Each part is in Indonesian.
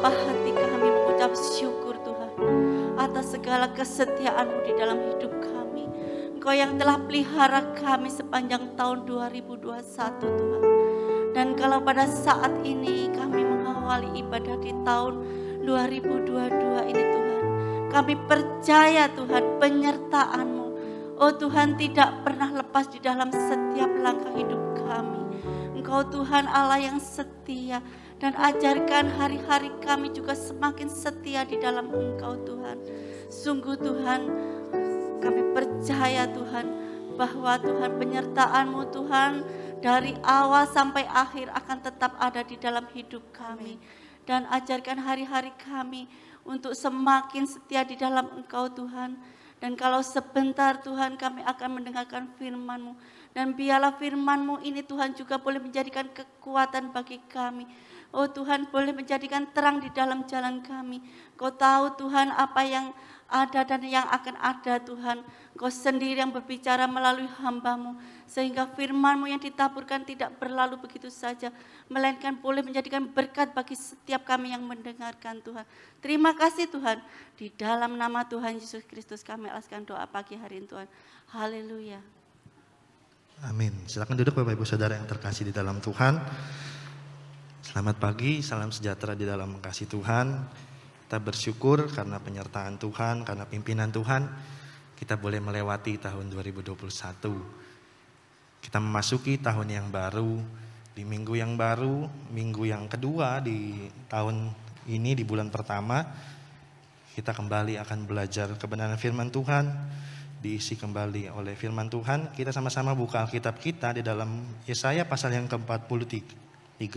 menyapa hati kami mengucap syukur Tuhan atas segala kesetiaan-Mu di dalam hidup kami. Engkau yang telah pelihara kami sepanjang tahun 2021 Tuhan. Dan kalau pada saat ini kami mengawali ibadah di tahun 2022 ini Tuhan, kami percaya Tuhan penyertaan-Mu, oh Tuhan, tidak pernah lepas di dalam setiap langkah hidup kami. Engkau Tuhan Allah yang setia, dan ajarkan hari-hari kami juga semakin setia di dalam Engkau Tuhan. Sungguh Tuhan, kami percaya Tuhan bahwa Tuhan penyertaan-Mu Tuhan dari awal sampai akhir akan tetap ada di dalam hidup kami. Dan ajarkan hari-hari kami untuk semakin setia di dalam Engkau Tuhan. Dan kalau sebentar Tuhan kami akan mendengarkan firman-Mu. Dan biarlah firman-Mu ini Tuhan juga boleh menjadikan kekuatan bagi kami. Oh Tuhan, boleh menjadikan terang di dalam jalan kami. Kau tahu Tuhan apa yang ada dan yang akan ada Tuhan. Kau sendiri yang berbicara melalui hamba-Mu. Sehingga firman-Mu yang ditaburkan tidak berlalu begitu saja. Melainkan boleh menjadikan berkat bagi setiap kami yang mendengarkan Tuhan. Terima kasih Tuhan. Di dalam nama Tuhan Yesus Kristus kami alaskan doa pagi hari ini Tuhan. Haleluya. Amin. Silakan duduk Bapak Ibu Saudara yang terkasih di dalam Tuhan. Selamat pagi, salam sejahtera di dalam kasih Tuhan. Kita bersyukur karena penyertaan Tuhan, karena pimpinan Tuhan, kita boleh melewati tahun 2021. Kita memasuki tahun yang baru, di minggu yang baru, minggu yang kedua di tahun ini, di bulan pertama. Kita kembali akan belajar kebenaran firman Tuhan, diisi kembali oleh firman Tuhan. Kita sama-sama buka Alkitab kita di dalam Yesaya pasal yang ke-43.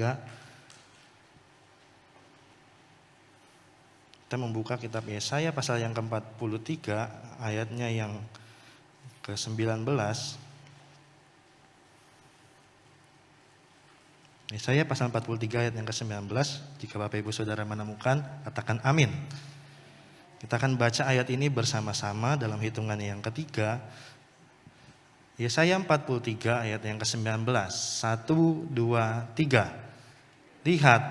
Kita membuka kitab Yesaya pasal yang ke-43 ayatnya yang ke-19. Yesaya pasal 43 ayat yang ke-19. Jika Bapak Ibu Saudara menemukan, katakan amin. Kita akan baca ayat ini bersama-sama dalam hitungan yang ketiga. Yesaya 43 ayat yang ke-19. 1, 2, 3. Lihat,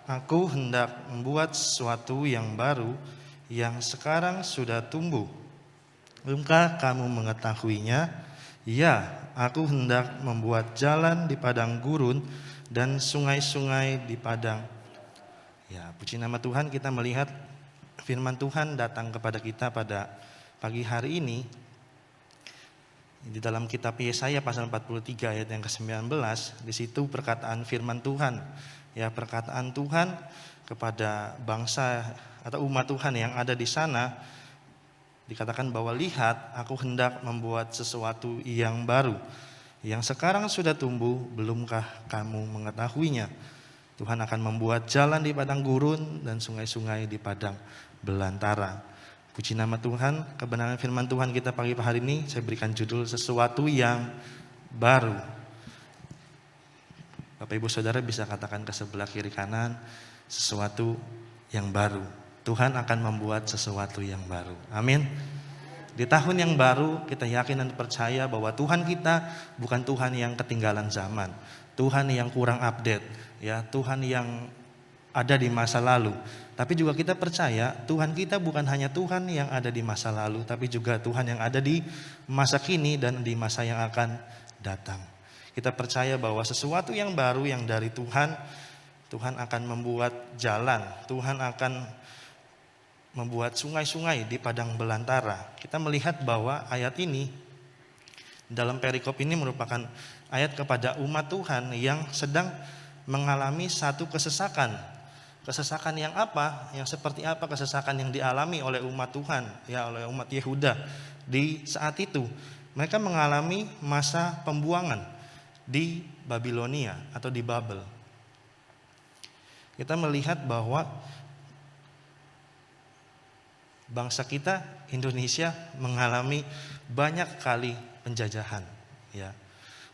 aku hendak membuat sesuatu yang baru yang sekarang sudah tumbuh. Belumkah kamu mengetahuinya? Ya, aku hendak membuat jalan di padang gurun dan sungai-sungai di padang. Ya, puji nama Tuhan, kita melihat firman Tuhan datang kepada kita pada pagi hari ini. Di dalam kitab Yesaya pasal 43 ayat yang ke-19, di situ perkataan firman Tuhan. Ya, perkataan Tuhan kepada bangsa atau umat Tuhan yang ada di sana, dikatakan bahwa lihat, aku hendak membuat sesuatu yang baru, yang sekarang sudah tumbuh, belumkah kamu mengetahuinya? Tuhan akan membuat jalan di padang gurun dan sungai-sungai di padang belantara. Puji nama Tuhan, kebenaran firman Tuhan kita pagi hari ini saya berikan judul sesuatu yang baru. Bapak Ibu Saudara bisa katakan ke sebelah kiri kanan, sesuatu yang baru. Tuhan akan membuat sesuatu yang baru. Amin. Di tahun yang baru kita yakin dan percaya bahwa Tuhan kita bukan Tuhan yang ketinggalan zaman. Tuhan yang kurang update, ya, Tuhan yang ada di masa lalu. Tapi juga kita percaya Tuhan kita bukan hanya Tuhan yang ada di masa lalu, tapi juga Tuhan yang ada di masa kini dan di masa yang akan datang. Kita percaya bahwa sesuatu yang baru yang dari Tuhan, Tuhan akan membuat jalan, Tuhan akan membuat sungai-sungai di padang belantara. Kita melihat bahwa ayat ini dalam perikop ini merupakan ayat kepada umat Tuhan yang sedang mengalami satu kesesakan. Kesesakan yang apa? Yang seperti apa kesesakan yang dialami oleh umat Tuhan, ya, oleh umat Yehuda di saat itu? Mereka mengalami masa pembuangan di Babilonia atau di Babel. Kita melihat bahwa bangsa kita Indonesia mengalami banyak kali penjajahan, ya.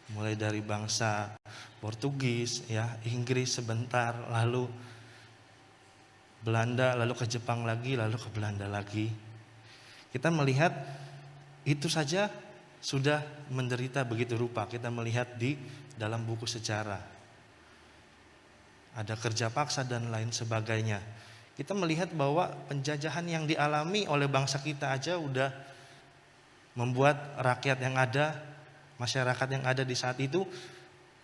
Mulai dari bangsa Portugis, ya, Inggris sebentar, lalu Belanda, lalu ke Jepang lagi, lalu ke Belanda lagi. Kita melihat itu saja sudah menderita begitu rupa. Kita melihat di dalam buku sejarah. Ada kerja paksa dan lain sebagainya. kita melihat bahwa penjajahan yang dialami oleh bangsa kita aja udah membuat rakyat yang ada, masyarakat yang ada di saat itu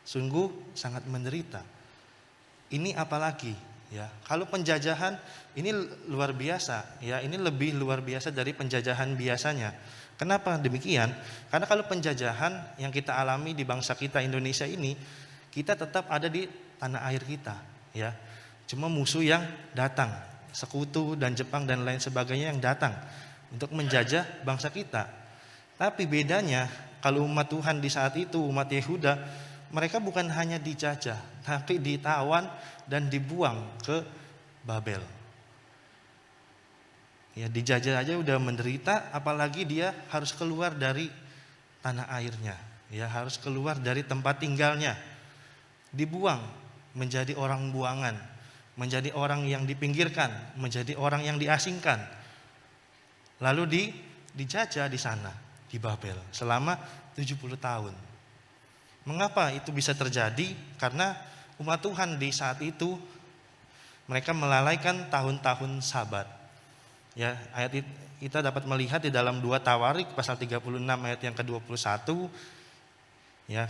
sungguh sangat menderita. Ini apalagi ya, kalau penjajahan ini luar biasa ya, ini lebih luar biasa dari penjajahan biasanya. Kenapa demikian? Karena kalau penjajahan yang kita alami di bangsa kita Indonesia ini, kita tetap ada di tanah air kita ya. Cuma musuh yang datang, sekutu dan Jepang dan lain sebagainya yang datang untuk menjajah bangsa kita. Tapi bedanya kalau umat Tuhan di saat itu, umat Yehuda, mereka bukan hanya dijajah, tapi ditawan dan dibuang ke Babel. Ya, dijajah aja udah menderita, apalagi dia harus keluar dari tanah airnya, ya harus keluar dari tempat tinggalnya, dibuang menjadi orang buangan, menjadi orang yang dipinggirkan, menjadi orang yang diasingkan, lalu dijajah di sana di Babel selama 70 tahun. Mengapa itu bisa terjadi? Karena umat Tuhan di saat itu mereka melalaikan tahun-tahun Sabat. Ya, ayat kita dapat melihat di dalam 2 Tawarik pasal 36 ayat yang ke-21. Ya,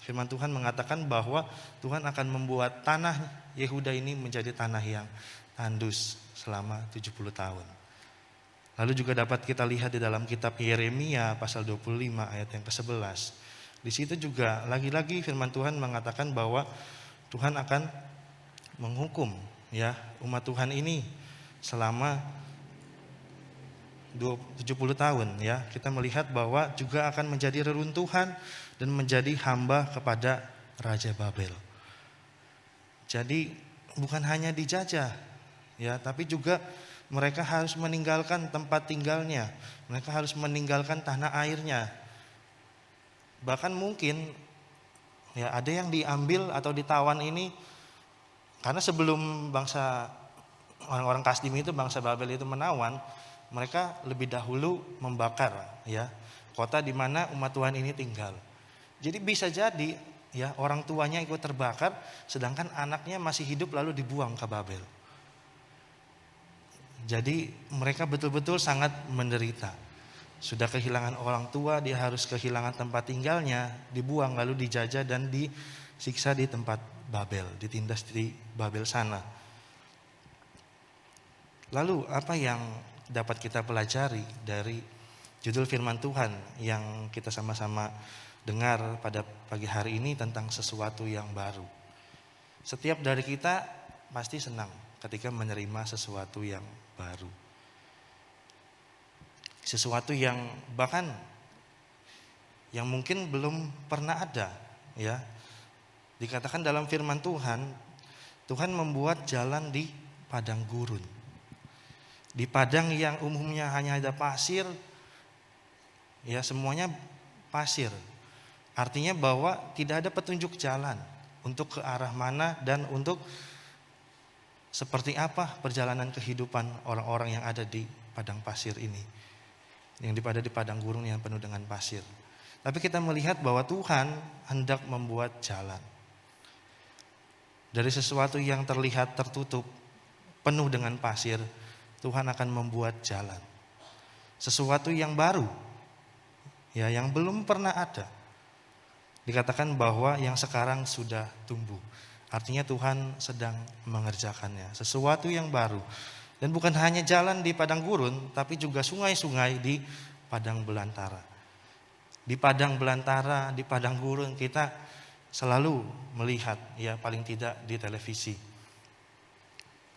firman Tuhan mengatakan bahwa Tuhan akan membuat tanah Yehuda ini menjadi tanah yang tandus selama 70 tahun. Lalu juga dapat kita lihat di dalam kitab Yeremia pasal 25 ayat yang ke-11. Di situ juga lagi-lagi firman Tuhan mengatakan bahwa Tuhan akan menghukum ya umat Tuhan ini selama 70 tahun ya. Kita melihat bahwa juga akan menjadi reruntuhan dan menjadi hamba kepada Raja Babel. Jadi bukan hanya dijajah ya, tapi juga mereka harus meninggalkan tempat tinggalnya. Mereka harus meninggalkan tanah airnya. Bahkan mungkin ya ada yang diambil atau ditawan ini karena sebelum bangsa orang-orang Kasdim itu, bangsa Babel itu menawan, mereka lebih dahulu membakar ya kota di mana umat Tuhan ini tinggal. Jadi bisa jadi ya orang tuanya ikut terbakar sedangkan anaknya masih hidup lalu dibuang ke Babel. Jadi mereka betul-betul sangat menderita. Sudah kehilangan orang tua, dia harus kehilangan tempat tinggalnya, dibuang lalu dijajah dan disiksa di tempat Babel, ditindas di Babel sana. Lalu apa yang dapat kita pelajari dari judul firman Tuhan yang kita sama-sama dengar pada pagi hari ini tentang sesuatu yang baru? Setiap dari kita pasti senang ketika menerima sesuatu yang baru. Sesuatu yang bahkan yang mungkin belum pernah ada ya. Dikatakan dalam firman Tuhan, Tuhan membuat jalan di padang gurun. Di padang yang umumnya hanya ada pasir, ya semuanya pasir. Artinya bahwa tidak ada petunjuk jalan untuk ke arah mana dan untuk seperti apa perjalanan kehidupan orang-orang yang ada di padang pasir ini. Yang ada di padang gurun yang penuh dengan pasir. Tapi kita melihat bahwa Tuhan hendak membuat jalan. Dari sesuatu yang terlihat tertutup, penuh dengan pasir, Tuhan akan membuat jalan. Sesuatu yang baru, ya yang belum pernah ada. Dikatakan bahwa yang sekarang sudah tumbuh. Artinya Tuhan sedang mengerjakannya. Sesuatu yang baru. Dan bukan hanya jalan di padang gurun, tapi juga sungai-sungai di padang belantara. Di padang belantara, di padang gurun kita selalu melihat, ya paling tidak di televisi,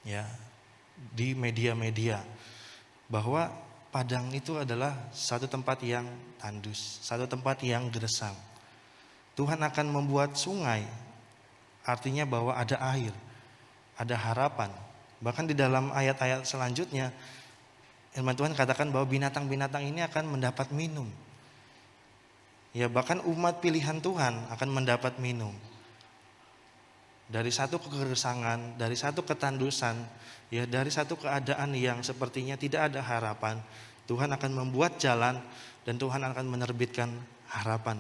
ya di media-media, bahwa padang itu adalah satu tempat yang tandus, satu tempat yang gersang. Tuhan akan membuat sungai, artinya bahwa ada air, ada harapan. Bahkan di dalam ayat-ayat selanjutnya firman Tuhan katakan bahwa binatang-binatang ini akan mendapat minum. Ya bahkan umat pilihan Tuhan akan mendapat minum. Dari satu kegersangan, dari satu ketandusan, ya dari satu keadaan yang sepertinya tidak ada harapan, Tuhan akan membuat jalan dan Tuhan akan menerbitkan harapan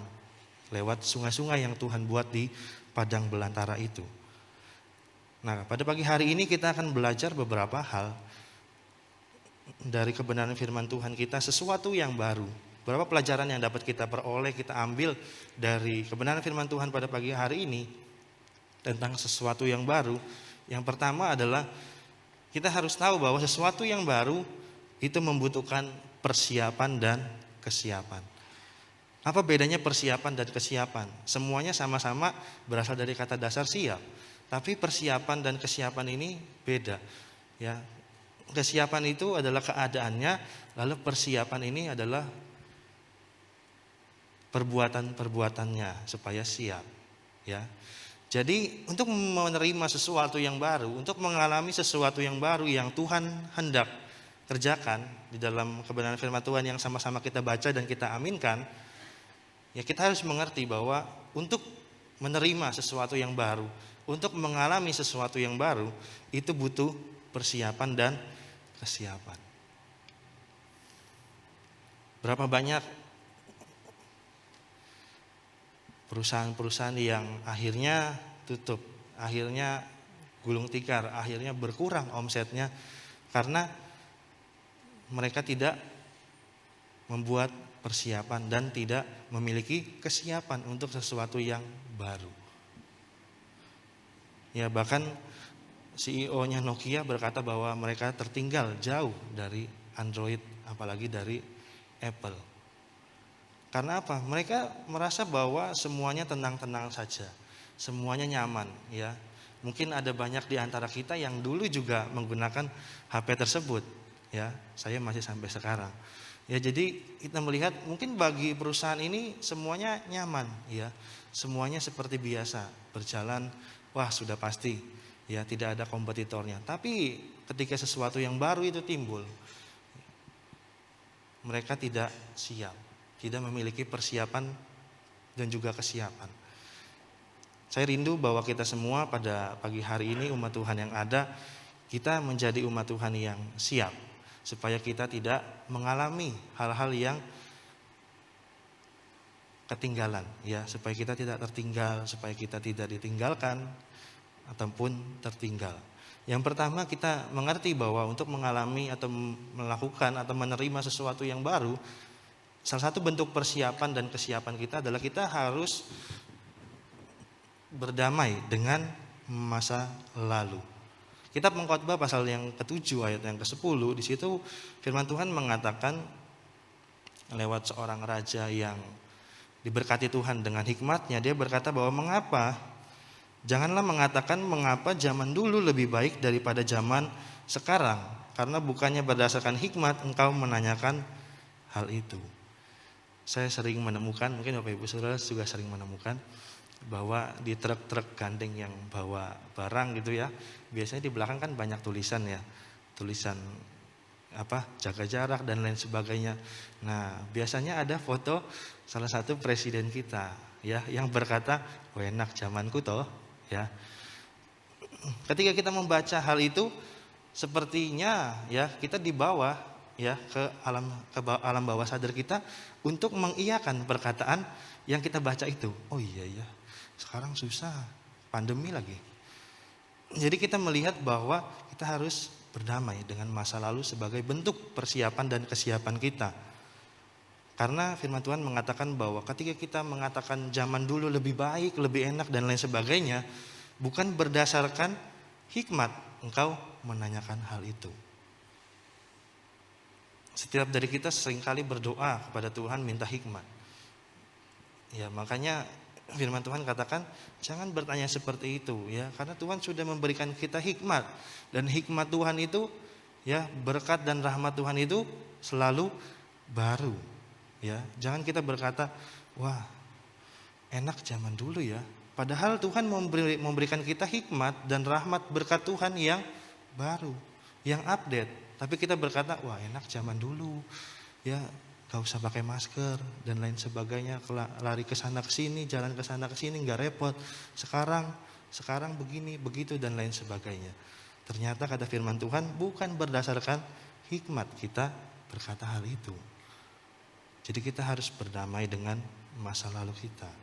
lewat sungai-sungai yang Tuhan buat di padang belantara itu. Nah, pada pagi hari ini kita akan belajar beberapa hal dari kebenaran firman Tuhan kita, sesuatu yang baru. Berapa pelajaran yang dapat kita peroleh, kita ambil dari kebenaran firman Tuhan pada pagi hari ini tentang sesuatu yang baru. Yang pertama adalah kita harus tahu bahwa sesuatu yang baru itu membutuhkan persiapan dan kesiapan. Apa bedanya persiapan dan kesiapan? Semuanya sama-sama berasal dari kata dasar siap. Tapi persiapan dan kesiapan ini beda. Ya, kesiapan itu adalah keadaannya, lalu persiapan ini adalah perbuatan-perbuatannya supaya siap. Ya, jadi untuk menerima sesuatu yang baru, untuk mengalami sesuatu yang baru yang Tuhan hendak kerjakan di dalam kebenaran firman Tuhan yang sama-sama kita baca dan kita aminkan, ya kita harus mengerti bahwa untuk menerima sesuatu yang baru, untuk mengalami sesuatu yang baru, itu butuh persiapan dan kesiapan. Berapa banyak perusahaan-perusahaan yang akhirnya tutup, akhirnya gulung tikar, akhirnya berkurang omsetnya karena mereka tidak membuat persiapan dan tidak memiliki kesiapan untuk sesuatu yang baru. Ya, bahkan CEO-nya Nokia berkata bahwa mereka tertinggal jauh dari Android, apalagi dari Apple. Karena apa? Mereka merasa bahwa semuanya tenang-tenang saja, semuanya nyaman. Ya, mungkin ada banyak di antara kita yang dulu juga menggunakan HP tersebut. Ya, saya masih sampai sekarang. Ya, jadi kita melihat mungkin bagi perusahaan ini semuanya nyaman, ya, semuanya seperti biasa berjalan. Wah, sudah pasti, ya, tidak ada kompetitornya. Tapi ketika sesuatu yang baru itu timbul, mereka tidak siap, tidak memiliki persiapan dan juga kesiapan. Saya rindu bahwa kita semua pada pagi hari ini umat Tuhan yang ada, kita menjadi umat Tuhan yang siap, supaya kita tidak mengalami hal-hal yang ketinggalan, ya, supaya kita tidak tertinggal, supaya kita tidak ditinggalkan ataupun tertinggal. Yang pertama, kita mengerti bahwa untuk mengalami atau melakukan atau menerima sesuatu yang baru, salah satu bentuk persiapan dan kesiapan kita adalah kita harus berdamai dengan masa lalu. Kitab Pengkhotbah pasal yang ke-7 ayat yang ke-10, di situ firman Tuhan mengatakan lewat seorang raja yang diberkati Tuhan dengan hikmatnya, dia berkata bahwa janganlah mengatakan mengapa zaman dulu lebih baik daripada zaman sekarang, karena bukannya berdasarkan hikmat engkau menanyakan hal itu. Saya sering menemukan, mungkin Bapak Ibu Saudara juga sering menemukan bahwa di truk-truk gandeng yang bawa barang gitu ya, biasanya di belakang kan banyak tulisan ya, tulisan jaga jarak dan lain sebagainya. Nah, biasanya ada foto salah satu presiden kita ya yang berkata, enak zamanku toh, ya. Ketika kita membaca hal itu, sepertinya ya kita dibawa ya ke alam bawah sadar kita untuk mengiyakan perkataan yang kita baca itu. Oh iya ya, sekarang susah, pandemi lagi. Jadi kita melihat bahwa kita harus berdamai dengan masa lalu sebagai bentuk persiapan dan kesiapan kita. Karena firman Tuhan mengatakan bahwa ketika kita mengatakan zaman dulu lebih baik, lebih enak dan lain sebagainya, bukan berdasarkan hikmat engkau menanyakan hal itu. Setiap dari kita seringkali berdoa kepada Tuhan minta hikmat. Ya, makanya firman Tuhan katakan jangan bertanya seperti itu ya, karena Tuhan sudah memberikan kita hikmat, dan hikmat Tuhan itu ya, berkat dan rahmat Tuhan itu selalu baru ya. Jangan kita berkata wah enak zaman dulu ya, padahal Tuhan memberikan kita hikmat dan rahmat berkat Tuhan yang baru, yang update. Tapi kita berkata wah enak zaman dulu ya, gak usah pakai masker dan lain sebagainya, lari ke sana ke sini, jalan ke sana ke sini enggak repot. Sekarang begini, begitu dan lain sebagainya. Ternyata kata firman Tuhan bukan berdasarkan hikmat kita berkata hal itu. Jadi kita harus berdamai dengan masa lalu kita.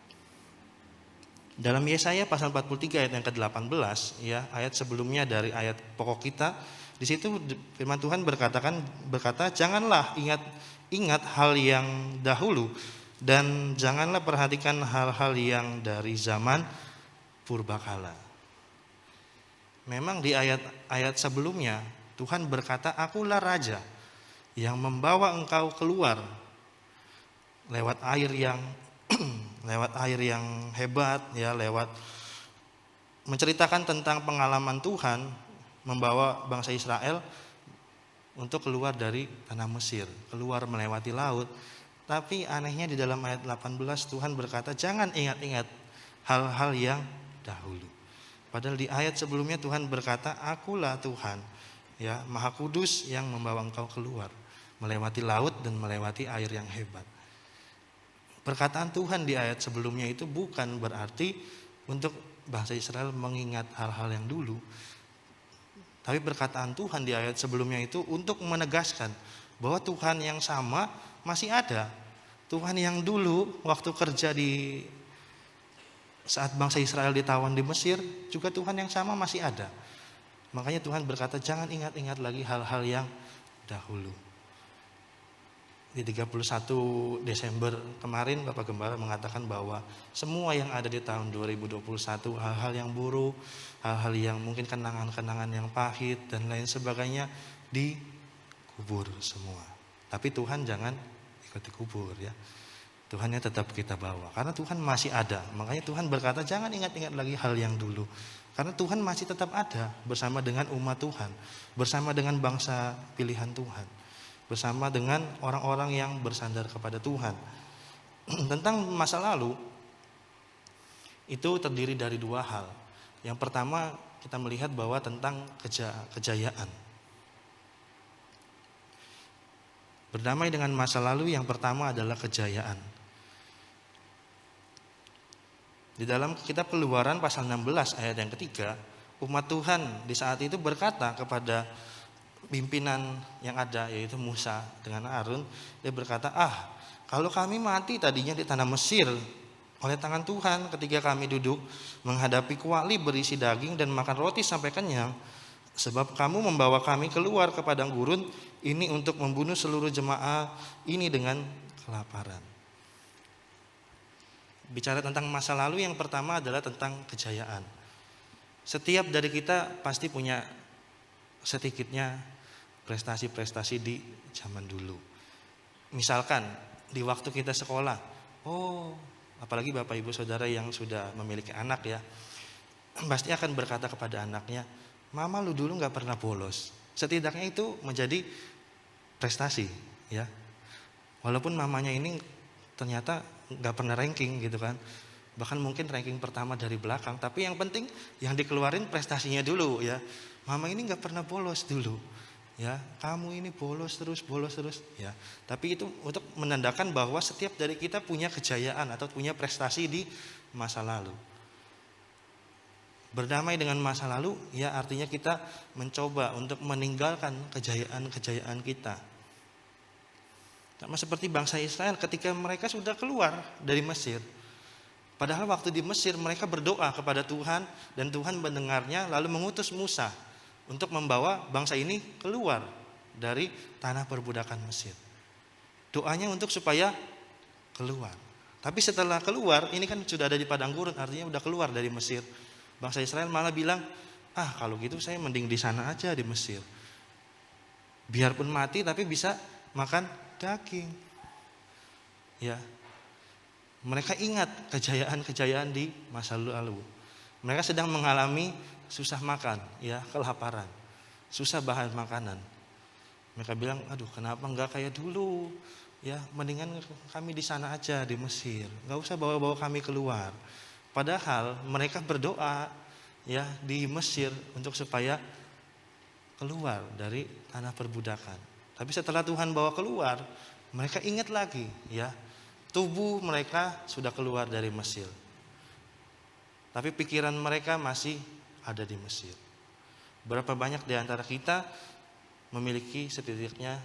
Dalam Yesaya pasal 43 ayat yang ke-18, ya, ayat sebelumnya dari ayat pokok kita, di situ firman Tuhan berkata, janganlah ingat hal yang dahulu dan janganlah perhatikan hal-hal yang dari zaman purbakala. Memang di ayat-ayat sebelumnya Tuhan berkata, akulah raja yang membawa engkau keluar lewat air yang lewat air yang hebat, ya, lewat menceritakan tentang pengalaman Tuhan membawa bangsa Israel untuk keluar dari tanah Mesir, keluar melewati laut. Tapi anehnya di dalam ayat 18 Tuhan berkata, jangan ingat-ingat hal-hal yang dahulu. Padahal di ayat sebelumnya Tuhan berkata, akulah Tuhan, ya, Maha Kudus yang membawa engkau keluar melewati laut dan melewati air yang hebat. Perkataan Tuhan di ayat sebelumnya itu bukan berarti untuk bangsa Israel mengingat hal-hal yang dulu. Tapi perkataan Tuhan di ayat sebelumnya itu untuk menegaskan bahwa Tuhan yang sama masih ada. Tuhan yang dulu waktu kerja di saat bangsa Israel ditawan di Mesir, juga Tuhan yang sama masih ada. Makanya Tuhan berkata, jangan ingat-ingat lagi hal-hal yang dahulu. Di 31 Desember kemarin Bapak Gembala mengatakan bahwa semua yang ada di tahun 2021, hal-hal yang buruk, hal-hal yang mungkin kenangan-kenangan yang pahit dan lain sebagainya, dikubur semua. Tapi Tuhan jangan ikut dikubur, ya. Tuhannya tetap kita bawa karena Tuhan masih ada. Makanya Tuhan berkata, jangan ingat-ingat lagi hal yang dulu. Karena Tuhan masih tetap ada bersama dengan umat Tuhan, bersama dengan bangsa pilihan Tuhan, bersama dengan orang-orang yang bersandar kepada Tuhan. Tentang masa lalu itu terdiri dari dua hal. Yang pertama, kita melihat bahwa tentang kejayaan. Berdamai dengan masa lalu yang pertama adalah kejayaan. Di dalam kitab Keluaran pasal 16 ayat yang ketiga, umat Tuhan di saat itu berkata kepada pimpinan yang ada, yaitu Musa dengan Harun, dia berkata, kalau kami mati tadinya di tanah Mesir oleh tangan Tuhan ketika kami duduk menghadapi kuali berisi daging dan makan roti sampai kenyang, sebab kamu membawa kami keluar ke padang gurun ini untuk membunuh seluruh jemaah ini dengan kelaparan. Bicara tentang masa lalu, yang pertama adalah tentang kejayaan. Setiap dari kita pasti punya sedikitnya prestasi-prestasi di zaman dulu. Misalkan di waktu kita sekolah, apalagi Bapak Ibu Saudara yang sudah memiliki anak, ya, pasti akan berkata kepada anaknya, mama lu dulu gak pernah bolos. Setidaknya itu menjadi prestasi, ya. Walaupun mamanya ini ternyata gak pernah ranking gitu kan, bahkan mungkin ranking pertama dari belakang, tapi yang penting yang dikeluarin prestasinya dulu, ya. Mama ini gak pernah bolos dulu, ya, kamu ini bolos terus, ya. Tapi itu untuk menandakan bahwa setiap dari kita punya kejayaan atau punya prestasi di masa lalu. Berdamai dengan masa lalu, ya, artinya kita mencoba untuk meninggalkan kejayaan-kejayaan kita. Sama seperti bangsa Israel ketika mereka sudah keluar dari Mesir. Padahal waktu di Mesir mereka berdoa kepada Tuhan dan Tuhan mendengarnya, lalu mengutus Musa untuk membawa bangsa ini keluar dari tanah perbudakan Mesir. Doanya untuk supaya keluar. Tapi setelah keluar, ini kan sudah ada di padang gurun, artinya sudah keluar dari Mesir. Bangsa Israel malah bilang, kalau gitu saya mending di sana aja di Mesir. Biarpun mati tapi bisa makan daging. Ya. Mereka ingat kejayaan-kejayaan di masa lalu. Mereka sedang mengalami susah makan, ya, kelaparan, susah bahan makanan. Mereka bilang, aduh, kenapa enggak kayak dulu, ya, mendingan kami di sana aja di Mesir, enggak usah bawa-bawa kami keluar. Padahal mereka berdoa, ya, di Mesir untuk supaya keluar dari tanah perbudakan. Tapi setelah Tuhan bawa keluar, mereka ingat lagi, ya, tubuh mereka sudah keluar dari Mesir. Tapi pikiran mereka masih ada di Mesir. Berapa banyak di antara kita memiliki setidaknya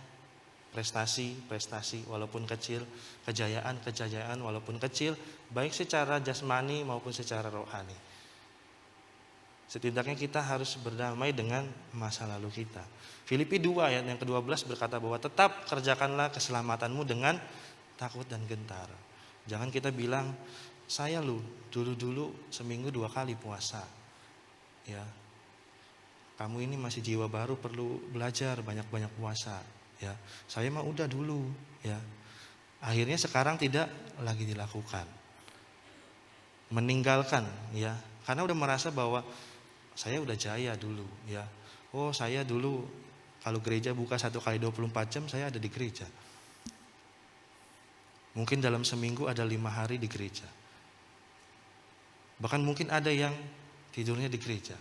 prestasi walaupun kecil, kejayaan walaupun kecil, baik secara jasmani maupun secara rohani. Setidaknya kita harus berdamai dengan masa lalu kita. Filipi 2 ayat yang ke-12 berkata bahwa tetap kerjakanlah keselamatanmu dengan takut dan gentar. Jangan kita bilang, saya dulu seminggu 2 kali puasa. Ya. Kamu ini masih jiwa baru, perlu belajar banyak-banyak puasa. Ya, saya mah udah dulu, ya. Akhirnya sekarang tidak lagi dilakukan. Meninggalkan, ya. Karena udah merasa bahwa saya udah jaya dulu, ya. Oh, saya dulu kalau gereja buka 1 kali 24 jam, saya ada di gereja. Mungkin dalam seminggu ada 5 hari di gereja. Bahkan mungkin ada yang tidurnya di gereja.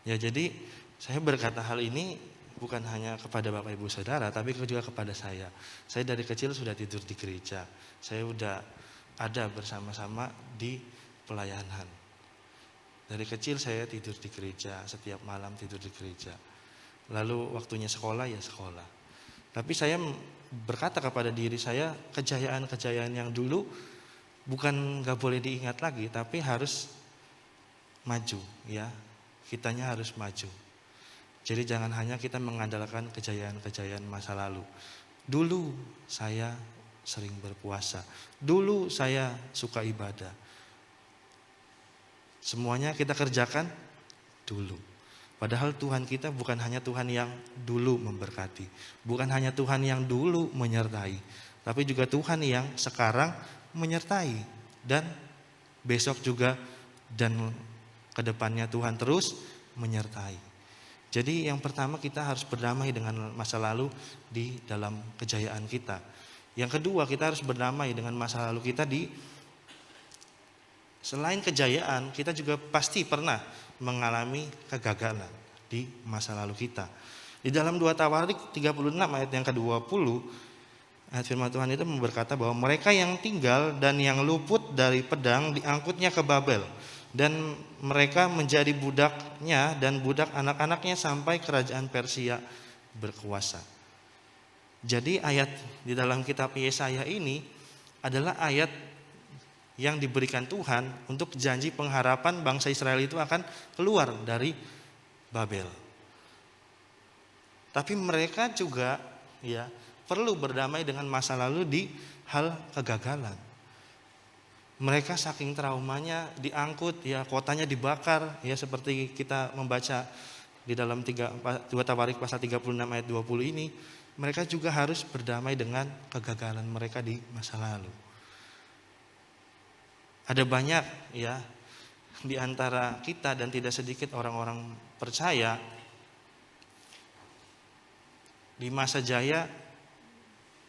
Ya, jadi saya berkata hal ini bukan hanya kepada Bapak Ibu Saudara, tapi juga kepada saya. Saya dari kecil sudah tidur di gereja. Saya sudah ada bersama-sama di pelayanan. Dari kecil saya tidur di gereja, setiap malam tidur di gereja. Lalu waktunya sekolah ya sekolah. Tapi saya berkata kepada diri saya, kejayaan-kejayaan yang dulu bukan gak boleh diingat lagi, tapi harus maju, ya. Kitanya harus maju. Jadi jangan hanya kita mengandalkan kejayaan-kejayaan masa lalu. Dulu saya sering berpuasa. Dulu saya suka ibadah. Semuanya kita kerjakan dulu. Padahal Tuhan kita bukan hanya Tuhan yang dulu memberkati. Bukan hanya Tuhan yang dulu menyertai. Tapi juga Tuhan yang sekarang menyertai. Dan besok juga dan kedepannya Tuhan terus menyertai. Jadi yang pertama kita harus berdamai dengan masa lalu di dalam kejayaan kita. Yang kedua kita harus berdamai dengan masa lalu kita selain kejayaan, kita juga pasti pernah mengalami kegagalan di masa lalu kita. Di dalam 2 Tawarik 36 ayat yang ke-20, ayat firman Tuhan itu berkata bahwa mereka yang tinggal dan yang luput dari pedang diangkutnya ke Babel. Dan mereka menjadi budaknya dan budak anak-anaknya sampai kerajaan Persia berkuasa. Jadi ayat di dalam kitab Yesaya ini adalah ayat yang diberikan Tuhan untuk janji pengharapan bangsa Israel itu akan keluar dari Babel. Tapi mereka juga ya perlu berdamai dengan masa lalu di hal kegagalan. Mereka saking traumanya diangkut, ya kotanya dibakar, ya seperti kita membaca di dalam 2 Tawarik pasal 36 ayat 20 ini. Mereka juga harus berdamai dengan kegagalan mereka di masa lalu. Ada banyak ya di antara kita dan tidak sedikit orang-orang percaya di masa jaya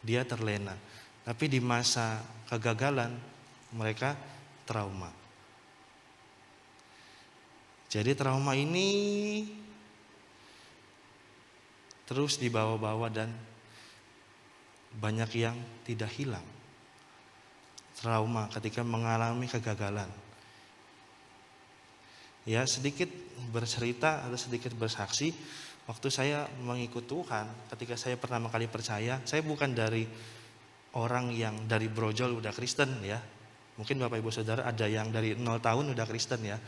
dia terlena, tapi di masa kegagalan mereka trauma. Jadi trauma ini terus dibawa-bawa dan banyak yang tidak hilang. Trauma ketika mengalami kegagalan. Ya sedikit bercerita atau sedikit bersaksi, waktu saya mengikut Tuhan, ketika saya pertama kali percaya, saya bukan dari orang yang dari brojol udah Kristen ya. Mungkin Bapak Ibu Saudara ada yang dari 0 tahun udah Kristen ya.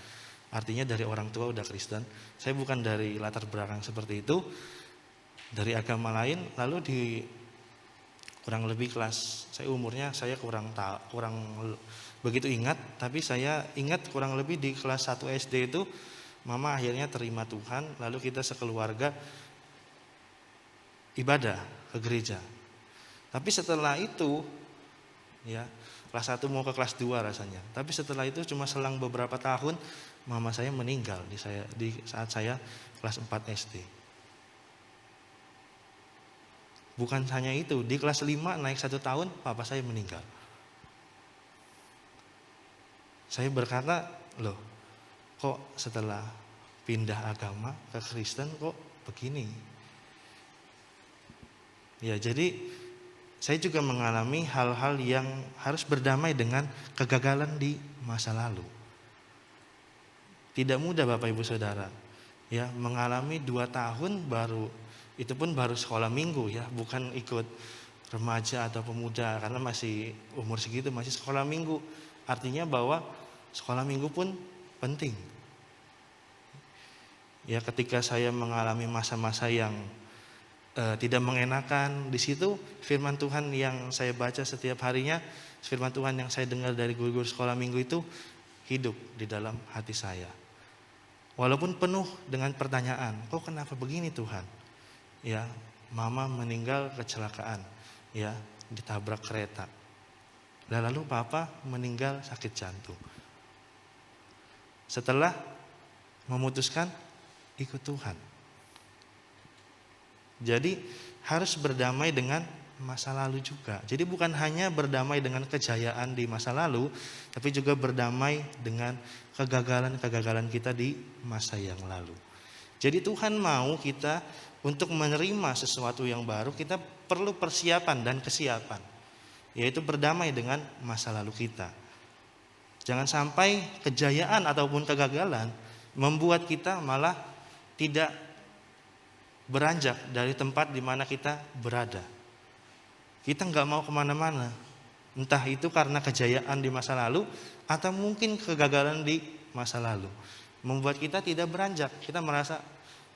Artinya dari orang tua udah Kristen. Saya bukan dari latar belakang seperti itu. Dari agama lain. Lalu di kurang lebih kelas, saya umurnya saya kurang begitu ingat. Tapi saya ingat kurang lebih di kelas 1 SD itu mama akhirnya terima Tuhan. Lalu kita sekeluarga ibadah ke gereja. Tapi setelah itu ya kelas 1 mau ke kelas 2 rasanya. Tapi setelah itu cuma selang beberapa tahun mama saya meninggal di saat saya kelas 4 SD. Bukan hanya itu, di kelas 5 naik 1 tahun papa saya meninggal. Saya berkata, loh kok setelah pindah agama ke Kristen kok begini? Ya jadi saya juga mengalami hal-hal yang harus berdamai dengan kegagalan di masa lalu. Tidak mudah Bapak Ibu Saudara. Ya, mengalami 2 tahun baru Itu pun baru sekolah minggu ya, bukan ikut remaja atau pemuda, karena masih umur segitu masih sekolah minggu. Artinya bahwa sekolah minggu pun penting. Ya, ketika saya mengalami masa-masa yang tidak mengenakan, di situ firman Tuhan yang saya baca setiap harinya, firman Tuhan yang saya dengar dari guru-guru sekolah minggu itu hidup di dalam hati saya. Walaupun penuh dengan pertanyaan, kok kenapa begini Tuhan? Ya, mama meninggal kecelakaan, ya, ditabrak kereta. Lalu papa meninggal sakit jantung. Setelah memutuskan ikut Tuhan. Jadi harus berdamai dengan masa lalu juga. Jadi bukan hanya berdamai dengan kejayaan di masa lalu, tapi juga berdamai dengan kegagalan-kegagalan kita di masa yang lalu. Jadi Tuhan mau kita untuk menerima sesuatu yang baru, kita perlu persiapan dan kesiapan, yaitu berdamai dengan masa lalu kita. Jangan sampai kejayaan ataupun kegagalan membuat kita malah tidak beranjak dari tempat di mana kita berada. Kita nggak mau kemana-mana, entah itu karena kejayaan di masa lalu atau mungkin kegagalan di masa lalu, membuat kita tidak beranjak. Kita merasa,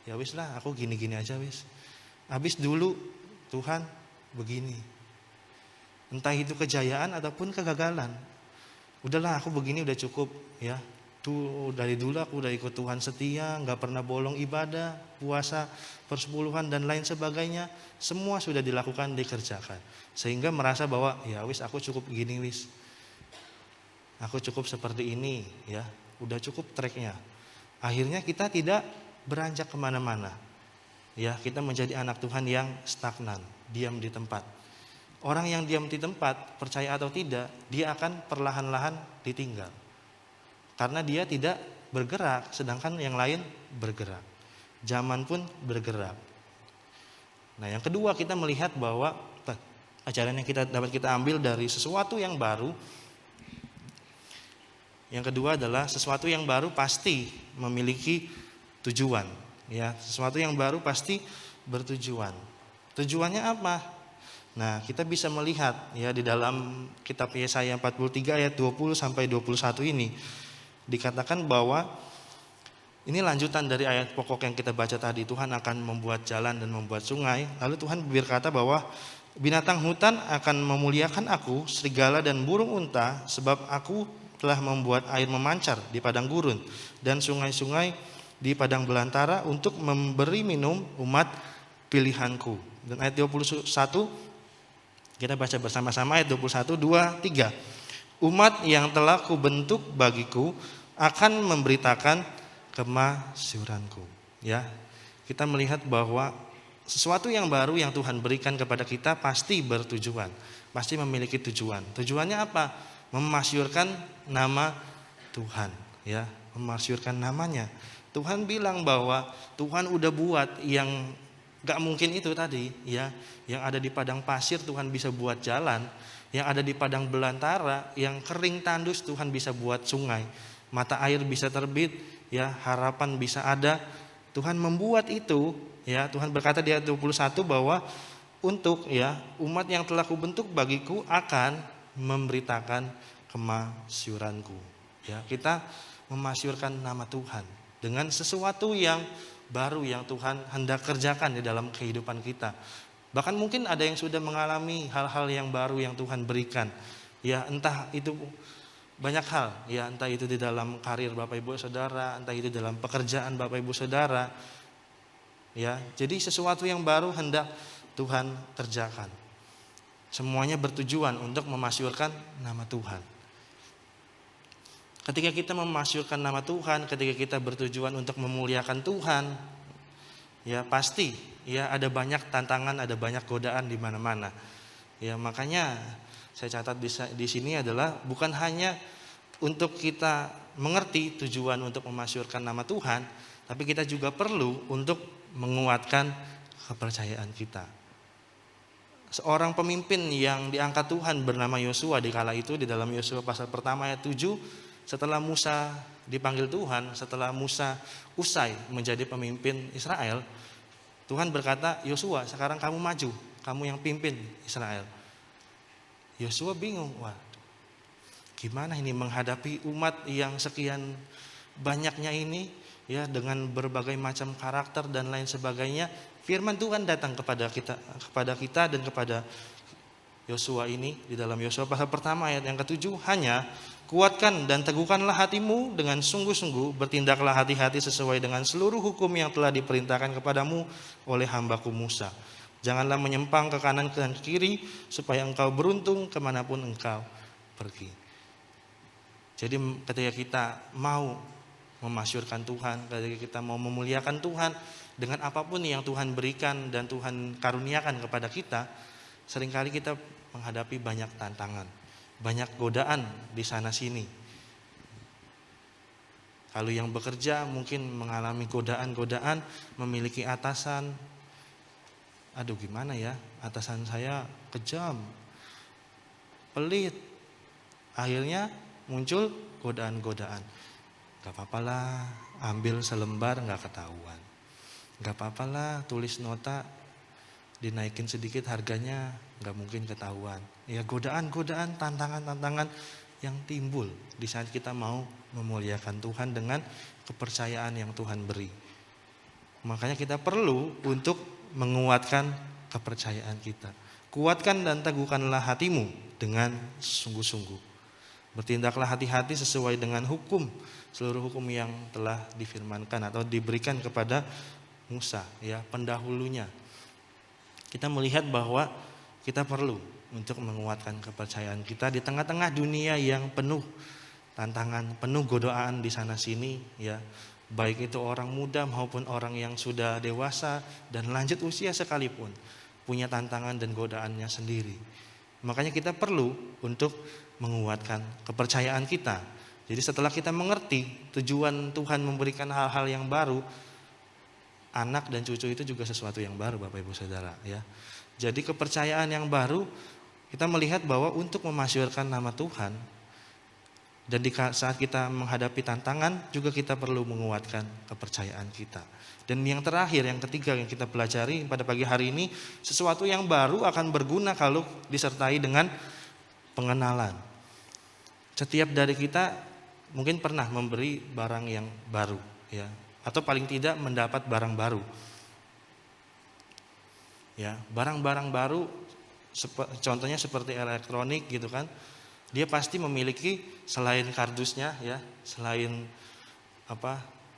ya wis lah, aku gini-gini aja wis. Habis dulu Tuhan begini. Entah itu kejayaan ataupun kegagalan. Udahlah, aku begini udah cukup ya. Tuh dari dulu aku udah ikut Tuhan setia, nggak pernah bolong ibadah, puasa, persepuluhan dan lain sebagainya, semua sudah dilakukan, dikerjakan, sehingga merasa bahwa ya wis aku cukup gini wis, aku cukup seperti ini ya, udah cukup tracknya. Akhirnya kita tidak beranjak kemana-mana, ya kita menjadi anak Tuhan yang stagnan, diam di tempat. Orang yang diam di tempat, percaya atau tidak, dia akan perlahan-lahan ditinggal. Karena dia tidak bergerak, sedangkan yang lain bergerak. Zaman pun bergerak. Nah, yang kedua kita melihat bahwa ajaran yang dapat kita ambil dari sesuatu yang baru. Yang kedua adalah sesuatu yang baru pasti memiliki tujuan. Ya, sesuatu yang baru pasti bertujuan. Tujuannya apa? Nah, kita bisa melihat ya di dalam kitab Yesaya 43 ayat 20 sampai 21 ini. Dikatakan bahwa ini lanjutan dari ayat pokok yang kita baca tadi. Tuhan akan membuat jalan dan membuat sungai. Lalu Tuhan berkata bahwa binatang hutan akan memuliakan aku, serigala dan burung unta, sebab aku telah membuat air memancar di padang gurun dan sungai-sungai di padang belantara untuk memberi minum umat pilihanku. Dan ayat 21 kita baca bersama-sama, ayat 21, 2, 3. Umat yang telah kubentuk bagiku akan memberitakan kemasyuranku. Ya, kita melihat bahwa sesuatu yang baru yang Tuhan berikan kepada kita pasti bertujuan, pasti memiliki tujuan. Tujuannya apa? Memasyurkan nama Tuhan. Ya, memasyurkan namanya. Tuhan bilang bahwa Tuhan udah buat yang gak mungkin itu tadi, ya, yang ada di padang pasir Tuhan bisa buat jalan. Yang ada di padang belantara, yang kering tandus Tuhan bisa buat sungai. Mata air bisa terbit, ya, harapan bisa ada. Tuhan membuat itu, ya. Tuhan berkata di ayat 21 bahwa untuk ya umat yang telah kubentuk bagiku akan memberitakan kemasyuranku. Ya, kita memasyurkan nama Tuhan dengan sesuatu yang baru yang Tuhan hendak kerjakan di dalam kehidupan kita. Bahkan mungkin ada yang sudah mengalami hal-hal yang baru yang Tuhan berikan. Ya, entah itu banyak hal, ya, entah itu di dalam karir Bapak Ibu Saudara, entah itu dalam pekerjaan Bapak Ibu Saudara. Ya, jadi sesuatu yang baru hendak Tuhan kerjakan. Semuanya bertujuan untuk memasyurkan nama Tuhan. Ketika kita memasyurkan nama Tuhan, ketika kita bertujuan untuk memuliakan Tuhan, ya pasti ya ada banyak tantangan, ada banyak godaan di mana-mana. Ya, makanya saya catat di sini adalah bukan hanya untuk kita mengerti tujuan untuk memasyurkan nama Tuhan, tapi kita juga perlu untuk menguatkan kepercayaan kita. Seorang pemimpin yang diangkat Tuhan bernama Yosua di kala itu, di dalam Yosua pasal pertama ayat 7, setelah Musa dipanggil Tuhan, setelah Musa usai menjadi pemimpin Israel, Tuhan berkata, Yosua sekarang kamu maju, kamu yang pimpin Israel. Yosua bingung, wah gimana ini menghadapi umat yang sekian banyaknya ini, ya, dengan berbagai macam karakter dan lain sebagainya. Firman Tuhan datang kepada kita dan kepada Yosua ini di dalam Yosua pasal pertama ayat yang ke-7, hanya kuatkan dan teguhkanlah hatimu dengan sungguh-sungguh, bertindaklah hati-hati sesuai dengan seluruh hukum yang telah diperintahkan kepadamu oleh hambaku Musa. Janganlah menyimpang ke kanan dan ke kiri, supaya engkau beruntung kemanapun engkau pergi. Jadi ketika kita mau memasyurkan Tuhan, ketika kita mau memuliakan Tuhan dengan apapun yang Tuhan berikan dan Tuhan karuniakan kepada kita, seringkali kita menghadapi banyak tantangan, banyak godaan di sana sini. Kalau yang bekerja mungkin mengalami godaan-godaan, memiliki atasan. Aduh gimana ya, atasan saya kejam, pelit. Akhirnya muncul godaan-godaan. Gak apa-apa lah, ambil selembar gak ketahuan. Gak apa-apa lah, tulis nota dinaikin sedikit harganya, gak mungkin ketahuan. Ya, godaan-godaan, tantangan-tantangan yang timbul di saat kita mau memuliakan Tuhan dengan kepercayaan yang Tuhan beri. Makanya kita perlu untuk menguatkan kepercayaan kita. Kuatkan dan teguhkanlah hatimu dengan sungguh-sungguh. Bertindaklah hati-hati sesuai dengan hukum, seluruh hukum yang telah difirmankan atau diberikan kepada Musa, ya, pendahulunya. Kita melihat bahwa kita perlu untuk menguatkan kepercayaan kita di tengah-tengah dunia yang penuh tantangan, penuh godaan di sana sini, ya. Baik itu orang muda maupun orang yang sudah dewasa dan lanjut usia sekalipun punya tantangan dan godaannya sendiri. Makanya kita perlu untuk menguatkan kepercayaan kita. Jadi setelah kita mengerti tujuan Tuhan memberikan hal-hal yang baru, anak dan cucu itu juga sesuatu yang baru, Bapak Ibu Saudara, ya. Jadi kepercayaan yang baru, kita melihat bahwa untuk memasyurkan nama Tuhan, dan di saat kita menghadapi tantangan juga kita perlu menguatkan kepercayaan kita. Dan yang terakhir, yang ketiga yang kita pelajari pada pagi hari ini, sesuatu yang baru akan berguna kalau disertai dengan pengenalan. Setiap dari kita mungkin pernah memberi barang yang baru, ya, atau paling tidak mendapat barang baru. Ya, barang-barang baru contohnya seperti elektronik gitu kan. Dia pasti memiliki selain kardusnya, ya, selain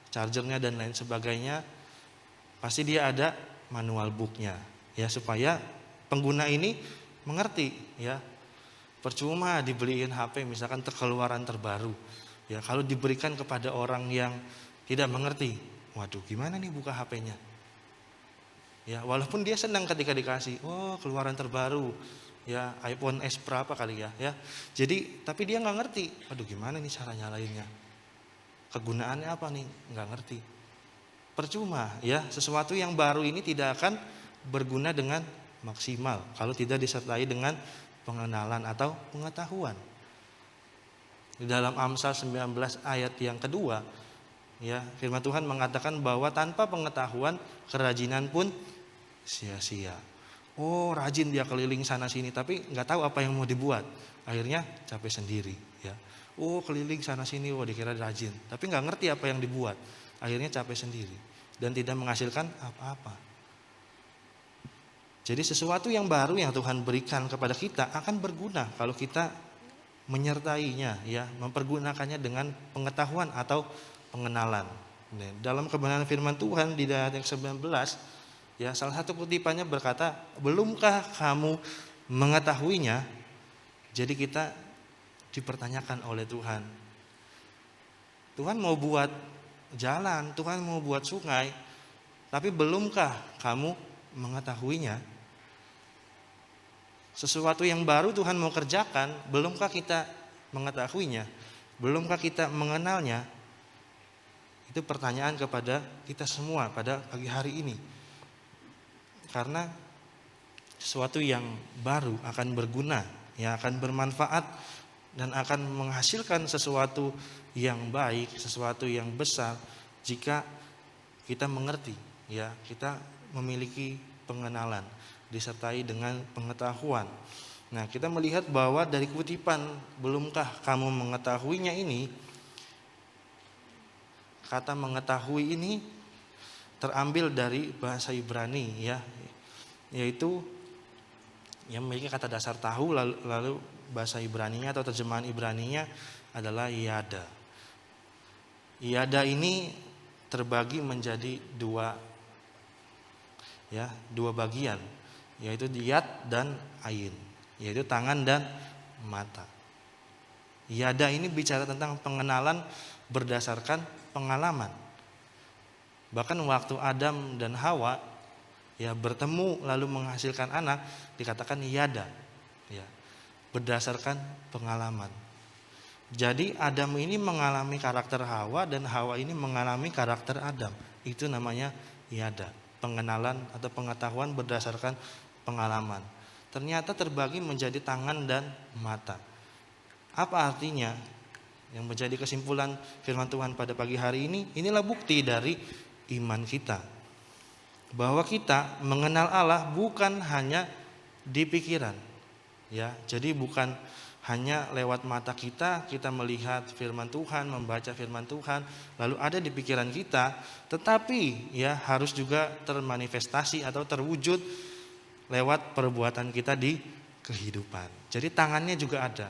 chargernya dan lain sebagainya, pasti dia ada manual booknya, ya, supaya pengguna ini mengerti, ya. Percuma dibeliin HP misalkan keluaran terbaru, ya, kalau diberikan kepada orang yang tidak mengerti, waduh gimana nih buka HP-nya, ya, walaupun dia senang ketika dikasih, oh keluaran terbaru, ya, iPhone S berapa kali ya. Jadi tapi dia nggak ngerti, waduh gimana nih cara nyalainnya, kegunaannya apa nih, nggak ngerti. Percuma, ya, sesuatu yang baru ini tidak akan berguna dengan maksimal kalau tidak disertai dengan pengenalan atau pengetahuan. Di dalam Amsal 19 ayat yang kedua, ya, firman Tuhan mengatakan bahwa tanpa pengetahuan kerajinan pun sia-sia. Oh, rajin dia keliling sana sini tapi nggak tahu apa yang mau dibuat, akhirnya capek sendiri, ya. Oh, keliling sana sini, oh dikira rajin tapi nggak ngerti apa yang dibuat, akhirnya capek sendiri dan tidak menghasilkan apa-apa. Jadi sesuatu yang baru yang Tuhan berikan kepada kita akan berguna kalau kita menyertainya, ya, mempergunakannya dengan pengetahuan atau pengenalan. Dalam kebenaran firman Tuhan di ayat yang 19, ya, salah satu kutipannya berkata, belumkah kamu mengetahuinya? Jadi kita dipertanyakan oleh Tuhan. Tuhan mau buat jalan, Tuhan mau buat sungai, tapi belumkah kamu mengetahuinya? Sesuatu yang baru Tuhan mau kerjakan, belumkah kita mengetahuinya? Belumkah kita mengenalnya? Itu pertanyaan kepada kita semua pada pagi hari ini. Karena sesuatu yang baru akan berguna, yang akan bermanfaat dan akan menghasilkan sesuatu yang baik, sesuatu yang besar jika kita mengerti, ya, kita memiliki pengenalan, disertai dengan pengetahuan. Nah, kita melihat bahwa dari kutipan belumkah kamu mengetahuinya ini, kata mengetahui ini terambil dari bahasa Ibrani ya, yaitu yang memiliki kata dasar tahu, lalu bahasa Ibraninya atau terjemahan Ibraninya adalah yada. Yada ini terbagi menjadi dua bagian, yaitu yad dan ain, yaitu tangan dan mata. Yada ini bicara tentang pengenalan berdasarkan pengalaman. Bahkan waktu Adam dan Hawa bertemu lalu menghasilkan anak, dikatakan yada, berdasarkan pengalaman. Jadi Adam ini mengalami karakter Hawa dan Hawa ini mengalami karakter Adam. Itu namanya yada, pengenalan atau pengetahuan berdasarkan pengalaman. Ternyata terbagi menjadi tangan dan mata. Apa artinya? Yang menjadi kesimpulan firman Tuhan pada pagi hari ini, inilah bukti dari iman kita, bahwa kita mengenal Allah bukan hanya di pikiran, jadi bukan hanya lewat mata kita melihat firman Tuhan, membaca firman Tuhan, lalu ada di pikiran kita, tetapi harus juga termanifestasi atau terwujud lewat perbuatan kita di kehidupan. Jadi tangannya juga ada,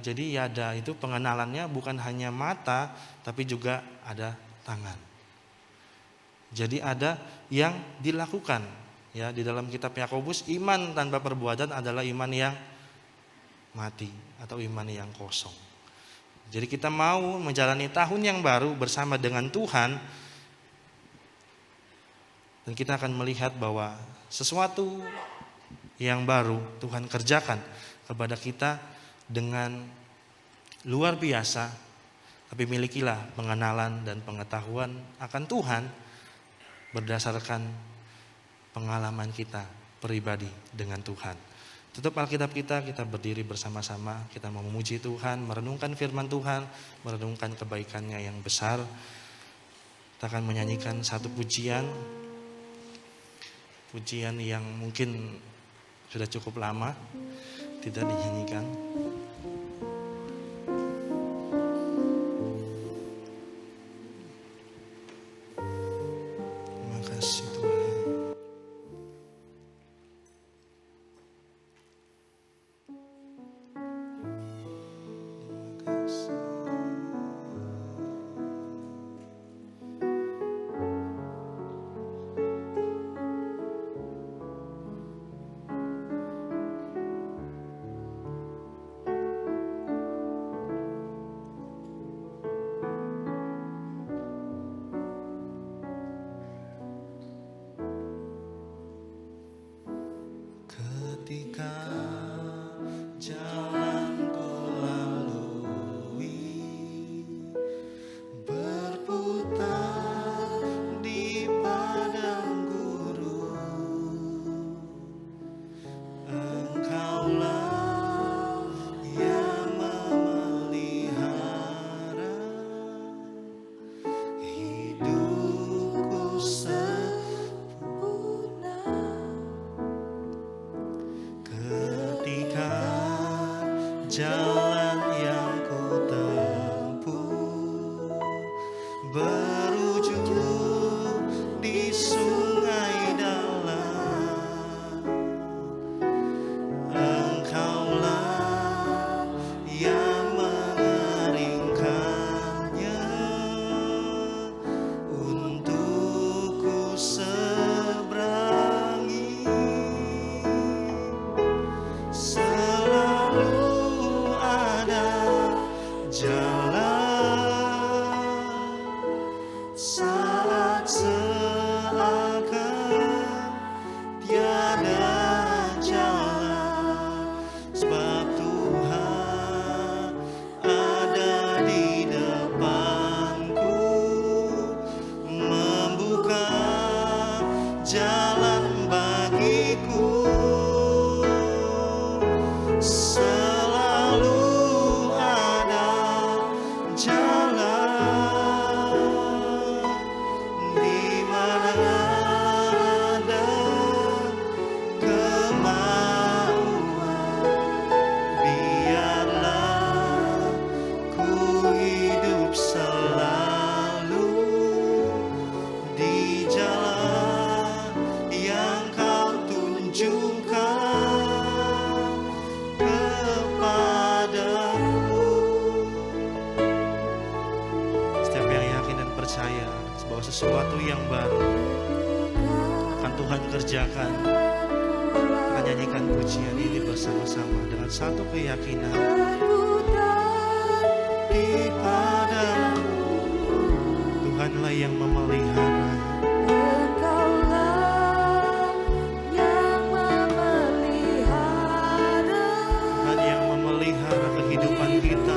jadi yada itu pengenalannya bukan hanya mata, tapi juga ada tangan. Jadi ada yang dilakukan di dalam kitab Yakobus, iman tanpa perbuatan adalah iman yang mati atau iman yang kosong. Jadi kita mau menjalani tahun yang baru bersama dengan Tuhan, dan kita akan melihat bahwa sesuatu yang baru Tuhan kerjakan kepada kita dengan luar biasa. Tapi milikilah pengenalan dan pengetahuan akan Tuhan berdasarkan pengalaman kita pribadi dengan Tuhan. Tutup Alkitab kita berdiri bersama-sama, kita mau memuji Tuhan, merenungkan firman Tuhan, merenungkan kebaikannya yang besar. Kita akan menyanyikan satu pujian yang mungkin sudah cukup lama tidak dinyanyikan. Jalan yang ku tempuh berujung di sungai dalam. Engkaulah yang mengeringkannya untuk ku seberangi. Selalu jalan saat seakan tiada jalan, sebab Tuhan ada di depanku, membuka jalan bagiku. sesuatu yang baru akan Tuhan kerjakan. Kita nyanyikan pujian ini bersama-sama dengan satu keyakinan di padamu. Tuhanlah yang memelihara. Tuhan yang memelihara kehidupan kita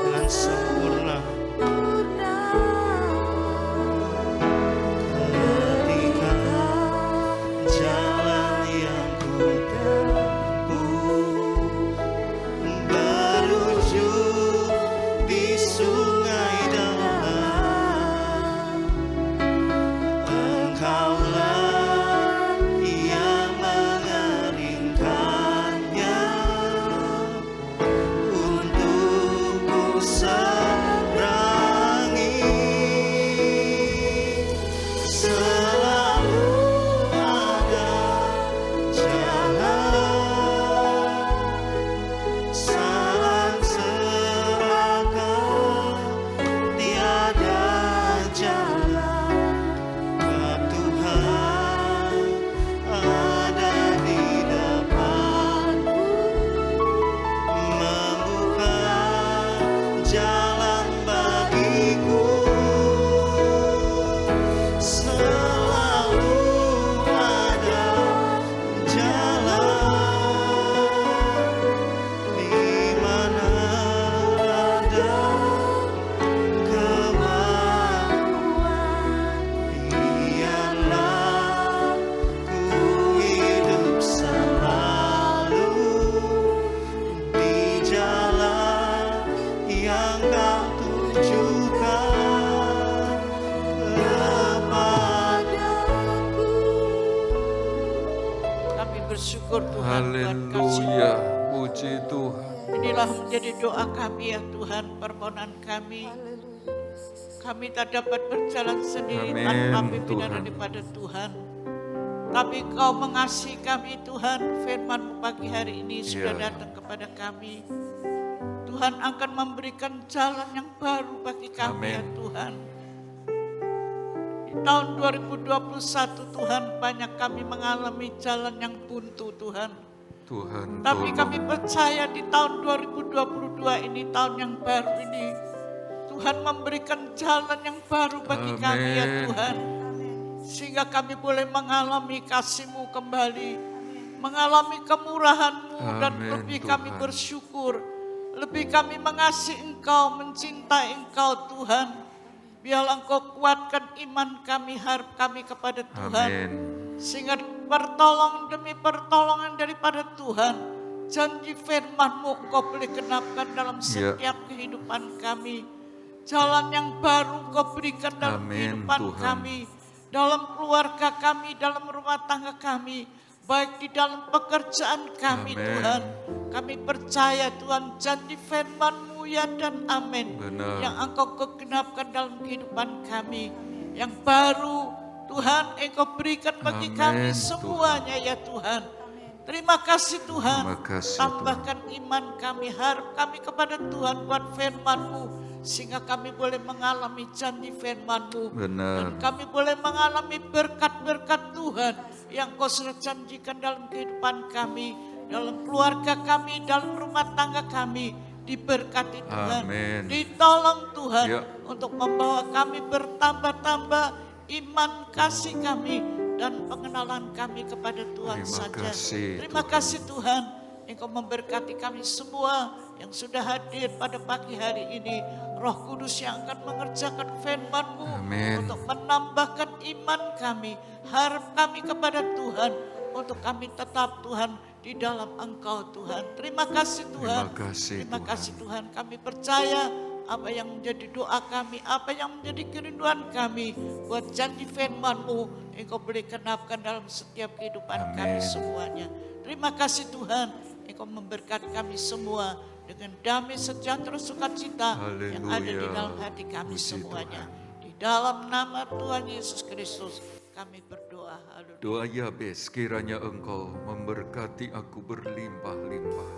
dengan sempurna. Ketika jalan yang ku tempuh berujung di sungai dalam, Engkaulah yang mengeringkannya untukku seberangi. Selalu ada jalan, salam serahkan, tiada jalan ke Tuhan ada di depanku, membuka jalan bagiku. Selalu ada jalan di mana ada kemauan. Biarlah ku hidup selalu di jalan yang Kau tunjukkan kepadaku. Kami bersyukur Tuhan buat kasih. Haleluya, puji Tuhan. Inilah menjadi doa kami ya Tuhan, permohonan kami. Kami tak dapat berjalan sendiri Amin, tanpa pimpinan Tuhan. daripada Tuhan. Tapi Kau mengasihi kami Tuhan, firman-Mu pagi hari ini sudah Ya. datang kepada kami. Tuhan akan memberikan jalan yang baru bagi kami ya Amin. Tuhan. Di tahun 2021 Tuhan, banyak kami mengalami jalan yang buntu Tuhan. Tuhan Tapi tolong. kami percaya di tahun 2022 ini, tahun yang baru ini, Tuhan memberikan jalan yang baru bagi kami ya Amin. Tuhan. Sehingga kami boleh mengalami kasih-Mu kembali, mengalami kemurahan-Mu, dan Amin, lebih Tuhan. kami bersyukur, lebih kami mengasihi Engkau, mencintai Engkau Tuhan. Biarlah Engkau kuatkan iman kami, harap kami kepada Tuhan. Amin. Sehingga pertolongan demi pertolongan daripada Tuhan, janji firman-Mu Engkau boleh genapkan dalam setiap kehidupan kami. Jalan yang baru Engkau berikan dalam Amin, kehidupan Tuhan. kami, dalam keluarga kami, dalam rumah tangga kami, baik di dalam pekerjaan kami Amin. Tuhan. Kami percaya Tuhan, janji firman-Mu ya dan amin. Benar. Yang Engkau genapkan dalam kehidupan kami. Yang baru Tuhan Engkau berikan bagi Amin, kami Tuhan. semuanya ya Tuhan. Terima kasih Tuhan. Terima kasih, Tambahkan iman kami, harap kami kepada Tuhan buat firman-Mu. Sehingga kami boleh mengalami janji firman-Mu. Benar. Dan kami boleh mengalami berkat-berkat Tuhan yang Kau sudah janjikan dalam kehidupan kami, dalam keluarga kami, dalam rumah tangga kami. Diberkati Tuhan, Amin. ditolong Tuhan Ya. untuk membawa kami bertambah-tambah iman kasih kami dan pengenalan kami kepada Tuhan Terima saja. kasih, Terima Tuhan. kasih Tuhan, Engkau memberkati kami semua yang sudah hadir pada pagi hari ini. Roh Kudus yang akan mengerjakan firman-Mu Amin. untuk menambahkan iman kami, harap kami kepada Tuhan, untuk kami tetap Tuhan di dalam Engkau Tuhan. Terima kasih Tuhan. Terima kasih, Terima Tuhan. kasih Tuhan. Kami percaya apa yang menjadi doa kami, apa yang menjadi kerinduan kami buat janji firman-Mu, Engkau boleh genapkan dalam setiap kehidupan kami Amin. semuanya. Terima kasih Tuhan, Engkau memberkati kami semua dengan damai sejahtera sukacita yang ada di Haleluya. dalam hati kami Puji semuanya. Tuhan. Di dalam nama Tuhan Yesus Kristus kami berdoa. Haleluya. Doa Yabes, kiranya Engkau memberkati aku berlimpah-limpah.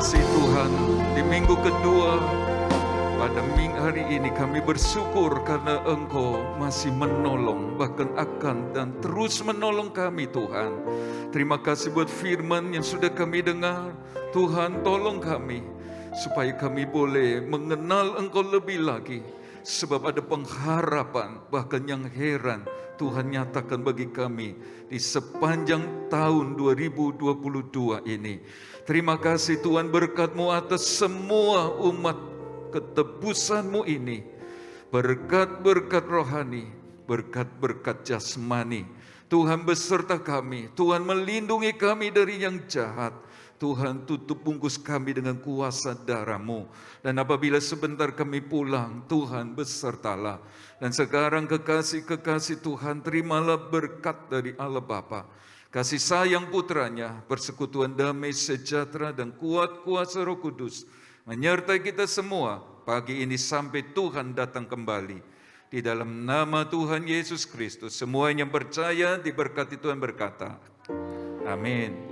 kasih Tuhan, di minggu kedua pada hari ini kami bersyukur karena Engkau masih menolong, bahkan akan dan terus menolong kami Tuhan. Terima kasih buat firman yang sudah kami dengar. Tuhan tolong kami supaya kami boleh mengenal Engkau lebih lagi. Sebab ada pengharapan, bahkan yang heran Tuhan nyatakan bagi kami di sepanjang tahun 2022 ini. Terima kasih Tuhan, berkat-Mu atas semua umat ketebusan-Mu ini. Berkat-berkat rohani, berkat-berkat jasmani. Tuhan beserta kami, Tuhan melindungi kami dari yang jahat. Tuhan tutup bungkus kami dengan kuasa darah-Mu. Dan apabila sebentar kami pulang, Tuhan besertalah. Dan sekarang kekasih-kekasih Tuhan, terimalah berkat dari Allah Bapa, kasih sayang putranya, persekutuan damai sejahtera dan kuat kuasa Roh Kudus menyertai kita semua pagi ini sampai Tuhan datang kembali. Di dalam nama Tuhan Yesus Kristus, semua yang percaya diberkati Tuhan berkata, amin.